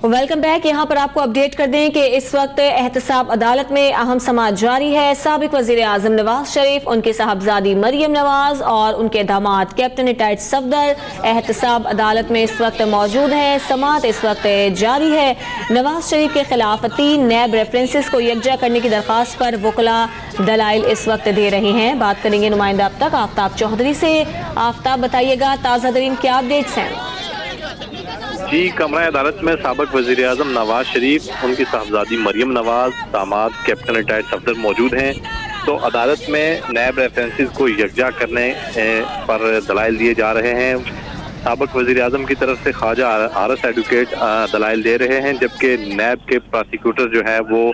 Welcome back. यहाँ पर आपको अपडेट कर दें कि इस वक्त एहतसाब अदालत में अहम समाअत जारी है। साबिक वज़ीर आज़म नवाज शरीफ, उनकी साहबजादी मरियम नवाज और उनके दामाद कैप्टन रिटायर्ड सफदर एहतसाब अदालत में इस वक्त मौजूद हैं। समाअत इस वक्त जारी है। नवाज शरीफ के खिलाफ 3 नैब रेफरेंसेस को यकजा करने की दरख्वास्त पर वकला दलाइल इस वक्त दे रहे हैं। बात करेंगे नुमाइंदा अब तक आफ्ताब चौधरी से। आफ्ताब, बताइएगा ताज़ा तरीन क्या अपडेट्स हैं? जी, कमरा अदालत में साबिक वज़ीर आज़म नवाज शरीफ, उनकी साहबजादी मरियम नवाज, दामाद कैप्टन रिटायर्ड सफदर मौजूद हैं। तो अदालत में नैब रेफरेंसेस को यकजा करने पर दलाइल दिए जा रहे हैं। साबिक वज़ीर आज़म की तरफ से ख्वाजा आरएस एडवोकेट दलाइल दे रहे हैं, जबकि नैब के प्रोसिक्यूटर जो है वो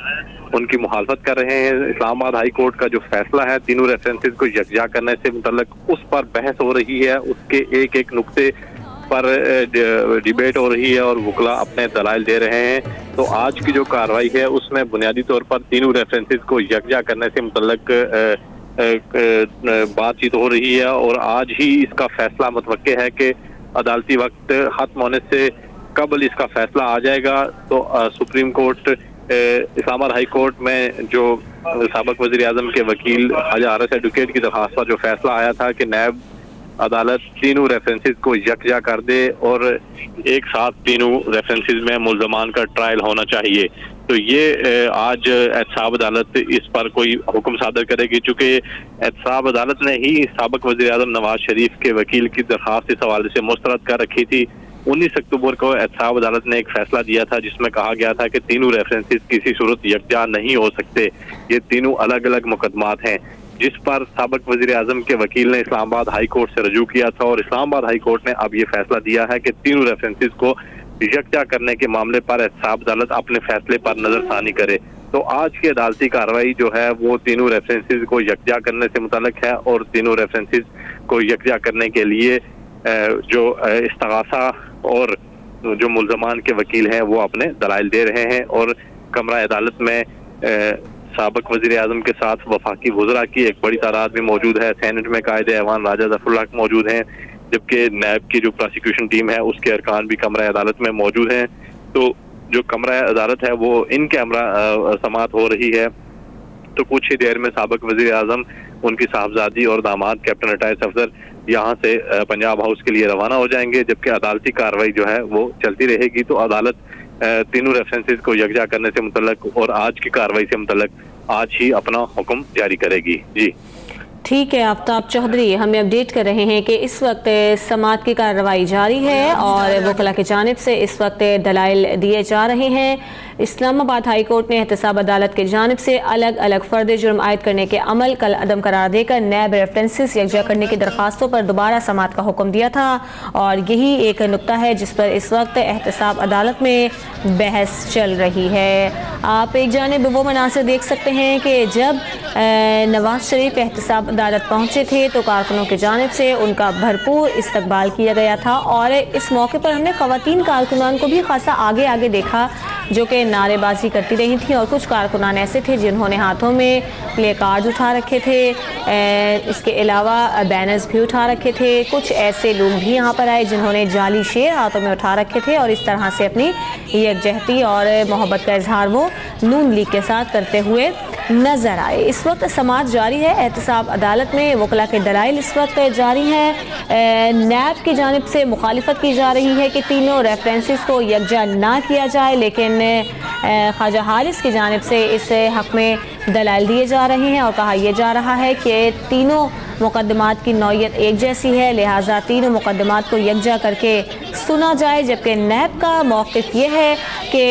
उनकी मुखालफत कर रहे हैं। इस्लामाबाद हाई कोर्ट का जो फैसला है तीनों रेफरेंसेस को यकजा करने से मुतल्लिक, उस पर बहस हो रही है। उसके एक एक नुक्ते पर डिबेट हो रही है और वकला अपने दलाइल दे रहे हैं। तो आज की जो कार्रवाई है उसमें बुनियादी तौर पर तीनों रेफरेंसेस को यकजा करने से मुतल्लिक बातचीत हो रही है और आज ही इसका फैसला मुतवक्के है कि अदालती वक्त खत्म होने से कबल इसका फैसला आ जाएगा। तो supreme court Islamabad high court में जो साबिक वज़ीर आज़म के वकील ख्वाजा आरएस एडवोकेट की दरख्वास्त पर जो फैसला आया था कि नैब अदालत तीनों रेफरेंसेस को यकजा कर दे और एक साथ तीनों रेफरेंसेस में मुल्ज़मान का ट्रायल होना चाहिए, तो ये आज एहतसाब अदालत इस पर कोई हुक्म सादर करेगी। चूँकि एहतसाब अदालत ने ही साबिक वज़ीर आज़म नवाज शरीफ के वकील की दरख्वास्त इस हवाले से मुस्तरद कर रखी थी। 19 अक्टूबर को एहतसाब अदालत ने एक फैसला दिया था जिसमें कहा गया था कि तीनों रेफरेंसेस किसी सूरत यकजा नहीं हो सकते। ये तीनों अलग अलग मुकदमात हैं जिस पर साबिक वज़ीर आज़म के वकील ने इस्लामाबाद हाई कोर्ट से रजू किया था और इस्लामाबाद हाई कोर्ट ने अब ये फैसला दिया है कि तीनों रेफरेंसेस को यकजा करने के मामले पर एहतसाब अदालत अपने फैसले पर नजरसानी करे। तो आज की अदालती कार्रवाई जो है वो तीनों रेफरेंसेस को यकजा करने से मुताल्लिक है और तीनों रेफरेंसेस को यकजा करने के लिए जो इस्तगासा और जो मुल्ज़मान के वकील हैं वो अपने दलाइल दे रहे हैं। और कमरा अदालत में साबिक वज़ीर आज़म के साथ वफाकी वज़रा की एक बड़ी तादाद में मौजूद है। सेनेट में कायदे ऐवान राजा ज़फ़रुल्लाह मौजूद हैं, जबकि नैब की जो प्रोसिक्यूशन टीम है उसके अरकान भी कमरा अदालत में मौजूद हैं। तो जो कमरा अदालत है वो इन कैमरा समाअत हो रही है। तो कुछ ही देर में साबिक वज़ीर आज़म, उनकी साहबजादी और दामाद कैप्टन रिटायर्ड सफदर यहाँ से पंजाब हाउस के लिए रवाना हो जाएंगे, जबकि अदालती कार्रवाई जो है वो चलती रहेगी। तो अदालत तीनों रेफरेंसेस को यकजा करने से मुतल्लिक और आज की कार्रवाई से मुतल्लिक आज ही अपना हुक्म जारी करेगी। जी ठीक है, आफ्ताब चौधरी हमें अपडेट कर रहे हैं कि इस वक्त समाअत की कार्रवाई जारी है और वकला की जानिब से इस वक्त दलाइल दिए जा रहे हैं। इस्लामाबाद हाई कोर्ट ने एहतसाब अदालत की जानिब से अलग अलग फ़र्द जुर्म आयद करने के अमल कल अदम करार देकर नैब रेफरेंसेस यकजा करने की दरख्वास्तों पर दोबारा समाअत का हुक्म दिया था और यही एक नुक्ता है जिस पर इस वक्त एहतसाब अदालत में बहस चल रही है। आप एक जानिब वो मनासिर देख सकते हैं कि जब नवाज शरीफ एहतसाब अदालत पहुंचे थे तो कारकुनों की जानिब से उनका भरपूर इस्तकबाल किया गया था और इस मौके पर हमने ख़वातीन कारकुनान को भी खासा आगे आगे देखा जो कि नारेबाजी करती रही थी और कुछ कारकुनान ऐसे थे जिन्होंने हाथों में प्ले कार्ड उठा रखे थे, इसके अलावा बैनर्स भी उठा रखे थे। कुछ ऐसे लोग भी यहाँ पर आए जिन्होंने जाली शेर हाथों में उठा रखे थे और इस तरह से अपनी यकजहती और मोहब्बत का इजहार वो नून लीग के साथ करते हुए नजर आए। इस वक्त समाअत जारी है एहतसाब अदालत में, वकला के दलाइल इस वक्त जारी हैं। नैब की जानिब से मुखालिफत की जा रही है कि तीनों रेफरेंसेस को यकजा ना किया जाए, लेकिन ख्वाजा हारिस की जानिब से इस हक़ में दलाइल दिए जा रहे हैं और कहा यह जा रहा है कि तीनों मुकदमात की नौयत एक जैसी है, लिहाजा तीनों मुकदमात को यकजा करके सुना जाए। जबकि नैब का मौक़िफ़ ये है कि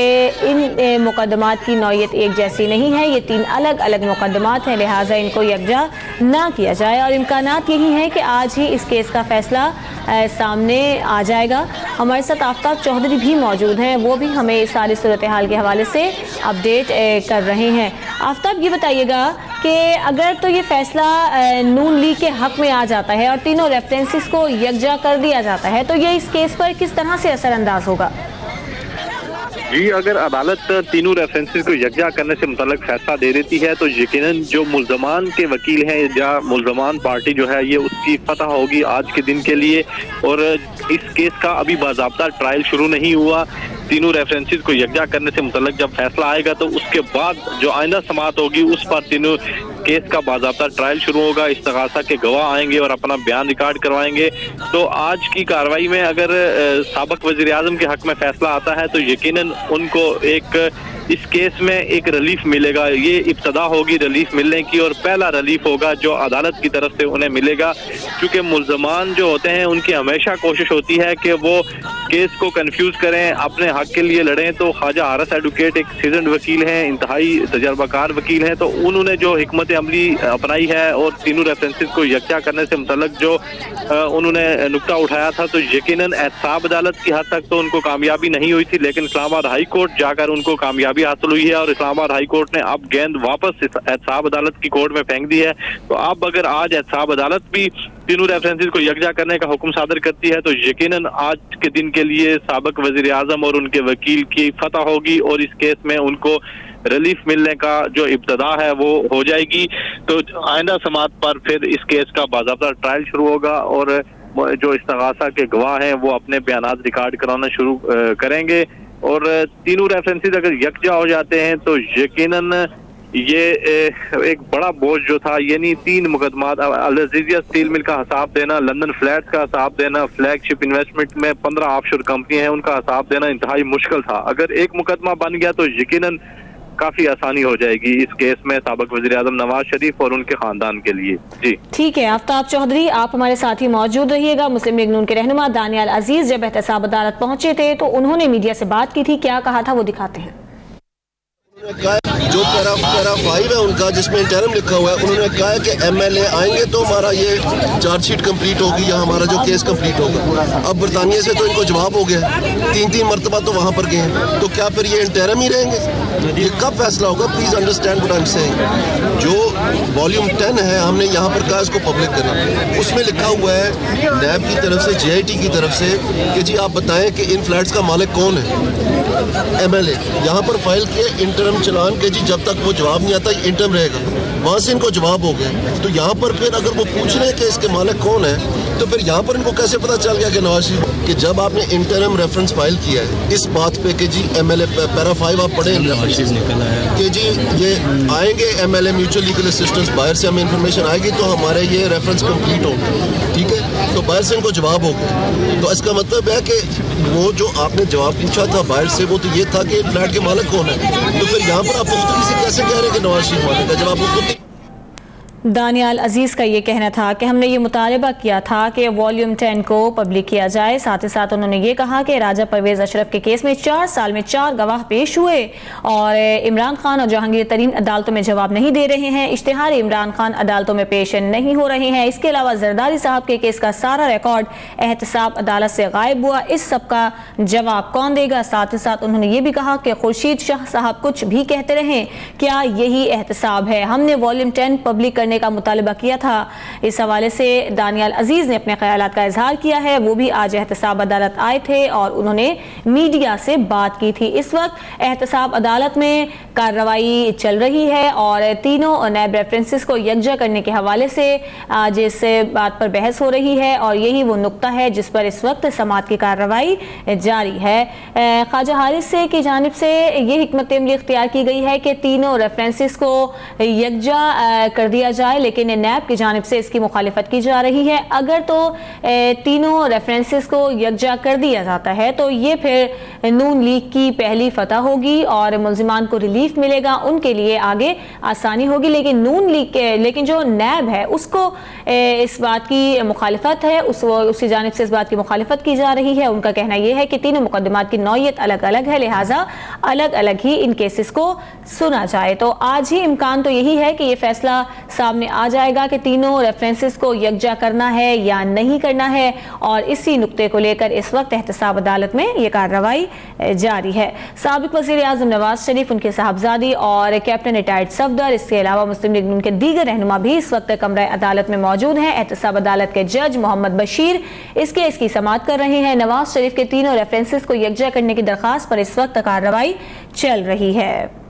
इन मुकदमात की नौयत एक जैसी नहीं है, ये 3 अलग अलग मुकदमात हैं, लिहाजा इनको यकजा ना किया जाए और इम्कानात यही हैं कि आज ही इस केस का फ़ैसला सामने आ जाएगा। हमारे साथ आफ्ताब चौधरी भी मौजूद हैं, वो भी हमें इस सारी सूरत हाल के हवाले से अपडेट कर रहे हैं। आफ्ताब, ये बताइएगा कि अगर तो ये फ़ैसला नून लीग के हक़ में आ जाता है और तीनों रेफरेंसेस को यकजा कर दिया जाता है तो ये इस केस पर किस तरह से असरअंदाज होगा? जी, अगर अदालत तीनों रेफरेंसेस को यकजा करने से मुतल्लिक फैसला दे देती है तो यकीनन जो मुल्ज़मान के वकील हैं या मुल्ज़मान पार्टी जो है ये उसकी फतह होगी आज के दिन के लिए। और इस केस का अभी बाज़ाब्ता ट्रायल शुरू नहीं हुआ, तीनों रेफरेंसेस को यकजा करने से मुतल्लिक जब फैसला आएगा तो उसके बाद जो आइंदा समाअत होगी उस पर तीनों केस का बाज़ाब्ता ट्रायल शुरू होगा। इस्तगासा के गवाह आएंगे और अपना बयान रिकॉर्ड करवाएंगे। तो आज की कार्रवाई में अगर साबिक वज़ीर आज़म के हक में फैसला आता है तो यकीनन उनको एक इस केस में एक रिलीफ मिलेगा। ये इब्तदा होगी रिलीफ मिलने की और पहला रिलीफ होगा जो अदालत की तरफ से उन्हें मिलेगा, क्योंकि मुल्ज़मान जो होते हैं उनकी हमेशा कोशिश होती है कि वो केस को कंफ्यूज करें, अपने हक के लिए लड़ें। तो ख्वाजा हारिस एडवोकेट एक सीजन्ड वकील हैं, इंतहाई तजर्बाकार वकील हैं, तो उन्होंने जो हिकमत अमली अपनाई है और तीनों रेफरेंसेस को यकजा करने से मुतल्लिक जो उन्होंने नुक्ता उठाया था, तो यकीनन एहतसाब अदालत की हद तक तो उनको कामयाबी नहीं हुई थी, लेकिन इस्लामाबाद हाई कोर्ट जाकर उनको कामयाबी हासिल हुई है और इस्लामाबाद हाई कोर्ट ने अब गेंद वापस एहतसाब अदालत की कोर्ट में फेंक दी है। तो अब अगर आज एहतसाब अदालत भी तीनों रेफरेंसेस को यकजा करने का हुक्म सादर करती है तो यकीनन आज के दिन के लिए साबिक वजीर आजम और उनके वकील की फतह होगी और इस केस में उनको रिलीफ मिलने का जो इब्तदा है वो हो जाएगी। तो आइंदा समाअत पर फिर इस केस का बाज़ाब्ता ट्रायल शुरू होगा और जो इस्तगासा के गवाह हैं वो अपने बयानात रिकॉर्ड कराना शुरू करेंगे और तीनों रेफरेंसेस अगर यकजा हो जाते हैं तो यकीनन ये एक बड़ा बोझ जो था, यानी 3 मुकदमात, अल अज़ीज़िया स्टील मिल का हिसाब देना, लंदन फ्लैट्स का हिसाब देना, फ्लैगशिप इन्वेस्टमेंट में 15 ऑफशोर कंपनी है उनका हिसाब देना इंतहाई मुश्किल था। अगर एक मुकदमा बन गया तो यकीनन काफी आसानी हो जाएगी इस केस में साबिक वज़ीर आज़म नवाज शरीफ और उनके खानदान के लिए। जी ठीक है, आफ्ताब चौधरी आप हमारे साथ ही मौजूद रहिएगा। मुस्लिम लीग नून के रहनुमा दानियाल अजीज जब एहतसाब अदालत पहुंचे थे तो उन्होंने मीडिया से बात की थी, क्या कहा था वो दिखाते हैं। जो पैरा 5 है उनका जिसमें इंटरम लिखा हुआ है, उन्होंने कहा है कि एमएलए आएंगे तो हमारा ये चार्जशीट कंप्लीट होगी या हमारा जो केस कंप्लीट होगा। अब बरतानिया से तो इनको जवाब हो गया, 3 मरतबा तो वहाँ पर गए, तो क्या फिर ये इंटरम ही रहेंगे? ये कब फैसला होगा? Please understand what I am saying. जो वॉल्यूम 10 है हमने यहाँ पर कहा इसको पब्लिक करें, उसमें लिखा हुआ है नैब की तरफ से, JIT की तरफ से कि जी आप बताएं कि इन फ्लैट्स का मालिक कौन है। एमएलए यहाँ पर फाइल किए इंटरम चलान के जी जब तक वो जवाब नहीं आता इंटरम रहेगा, वहाँ से इनको जवाब हो गया। तो यहाँ पर फिर अगर वो पूछ रहे हैं कि इसके मालिक कौन है तो फिर यहाँ पर इनको कैसे पता चल गया कि नवाज शरीफ, कि जब आपने इंटरम रेफरेंस फाइल किया है इस बात पे कि जी एमएलए पैरा 5 आप पढ़े कि जी ये आएंगे एमएलए म्यूचुअल लीगल असिस्टेंस, बाहर से हमें इन्फॉर्मेशन आएगी तो हमारे ये रेफरेंस कंप्लीट होगा, ठीक है। तो बाहर से इनको जवाब हो गया, तो इसका मतलब है कि वो जो आपने जवाब पूछा था बाहर से वो तो ये था कि फ्लैट के मालिक कौन है। तो फिर यहाँ पर आप पुख्तगी से कैसे कह रहे हैं कि नवाज शरीफ मालिक है जब आपको खुद। दानियाल अजीज़ का ये कहना था कि हमने ये मुतालबा किया था कि वॉल्यूम 10 को पब्लिक किया जाए। साथ ही साथ उन्होंने ये कहा कि राजा परवेज़ अशरफ के केस में 4 साल में 4 गवाह पेश हुए और इमरान खान और जहांगीर तरीन अदालतों में जवाब नहीं दे रहे हैं, इश्तिहार इमरान खान अदालतों में पेश नहीं हो रहे हैं। इसके अलावा जरदारी साहब के केस का सारा रिकॉर्ड एहतसाब अदालत से गायब हुआ, इस सब का जवाब कौन देगा। साथ ही साथ उन्होंने ये भी कहा कि खुर्शीद शाह साहब कुछ भी कहते रहें, क्या यही एहतसाब है? हमने वॉल्यूम 10 पब्लिक करने का मुतालबा किया था। इस हवाले से दानियाल अजीज ने अपने ख्यालात का इजहार किया है। वो भी आज एहतसाब अदालत आए थे और उन्होंने मीडिया से बात की थी। इस वक्त एहतसाब अदालत में कार्रवाई चल रही है और तीनों नैब रेफरेंसेस को यकजा करने के हवाले से आज इस बात पर बहस हो रही है और यही वो नुक्ता है जिस पर इस वक्त समाअत की कार्रवाई जारी है। ख्वाजा हारिस की जानिब से ये हिकमत अमली इख्तियार की गई है कि तीनों रेफरेंसेस को यकजा कर दिया जाए, लेकिन नैब की जानिब से इसकी मुखालिफत की जा रही है। अगर तो तीनों रेफरेंसेस को यकजा कर दिया जाता है तो ये फिर नून लीग की पहली फतह होगी और मुल्जिमान को रिलीफ मिलेगा, उनके लिए आगे आसानी होगी। लेकिन नून लीग के, लेकिन जो नैब है उसको इस बात की मुखालिफत है, उसकी जानिब से इस बात की मुखालिफत की जा रही है। उनका कहना यह है कि तीनों मुकदमात की नौयत अलग अलग है, लिहाजा अलग अलग ही इन केसेस को सुना जाए। तो आज ही इम्कान तो यही है कि यह फैसला सामने आ जाएगा कि तीनों रेफरेंसेस को यकजा करना है या नहीं करना है और इसी नुक्ते को लेकर इस वक्त एहतसाब अदालत में यह कार्रवाई जारी है। साबिक वज़ीर आज़म नवाज शरीफ, उनके साहबजादी और कैप्टन रिटायर्ड सफदर, इसके अलावा मुस्लिम लीग नून के दीगर रहनुमा भी इस वक्त कमरा अदालत में मौजूद हैं। एहतसाब अदालत के जज मोहम्मद बशीर इस केस की समाअत कर रहे हैं। नवाज शरीफ के तीनों रेफरेंसेस को यकजा करने की दरख्वास्त पर इस वक्त कार्रवाई चल रही है।